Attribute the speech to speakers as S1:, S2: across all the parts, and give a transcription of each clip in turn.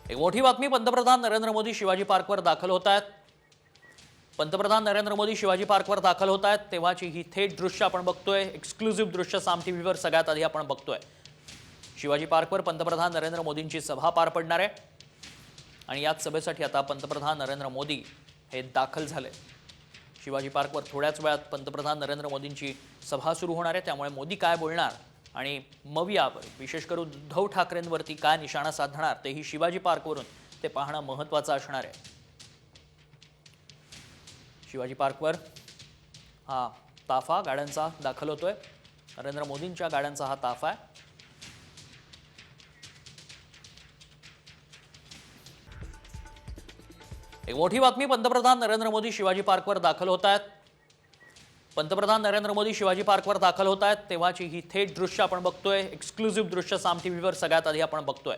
S1: एक मोठी बातमी पंतप्रधान नरेंद्र मोदी शिवाजी पार्कवर दाखल होत आहेत। पंतप्रधान नरेंद्र मोदी शिवाजी पार्कवर दाखल होत आहेत तेव्हाची ही थेट दृश्य आपण बघतोय। एक्सक्लुझिव्ह दृश्य साम टीव्हीवर सगळ्यात आधी आपण बघतोय। शिवाजी पार्कवर पंतप्रधान नरेंद्र मोदींची सभा पार पडणार आहे आणि याच सभेसाठी आता पंतप्रधान नरेंद्र मोदी हे दाखल झाले। शिवाजी पार्कवर थोड्याच वेळात पंतप्रधान नरेंद्र मोदींची सभा सुरू होणार आहे, त्यामुळे मोदी काय बोलणार आणि मग यावर विशेष करून उद्धव ठाकरेंवरती काय निशाणा साधणार तेही शिवाजी पार्कवरून ते पाहणं महत्त्वाचं असणार आहे। शिवाजी पार्कवर हा ताफा गाड्यांचा दाखल होतोय। नरेंद्र मोदींच्या गाड्यांचा हा ताफा आहे। एक मोठी बातमी पंतप्रधान नरेंद्र मोदी शिवाजी पार्कवर दाखल होत आहेत। पंतप्रधान नरेंद्र मोदी शिवाजी पार्कवर दाखल होत आहेत तेव्हाची ही थेट दृश्य आपण बघतोय। एक्सक्लुझिव्ह दृश्य साम टीव्हीवर सगळ्यात आधी आपण बघतोय।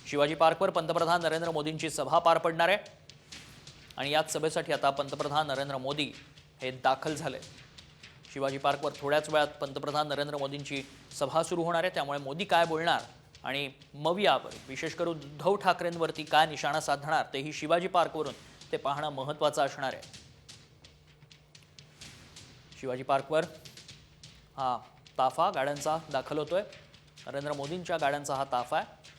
S1: शिवाजी पार्कवर पंतप्रधान नरेंद्र मोदींची सभा पार पडणार आहे आणि याच सभेसाठी आता पंतप्रधान नरेंद्र मोदी हे दाखल झाले। शिवाजी पार्कवर थोड्याच वेळात पंतप्रधान नरेंद्र मोदींची सभा सुरू होणार आहे, त्यामुळे मोदी काय बोलणार आणि मग यावर विशेष करून उद्धव ठाकरेंवरती काय निशाणा साधणार तेही शिवाजी पार्कवरून ते पाहणं महत्त्वाचं असणार आहे। शिवाजी पार्कवर हा ताफा गाड्यांचा दाखल होतोय। नरेंद्र मोदींच्या गाड्यांचा हा ताफा आहे।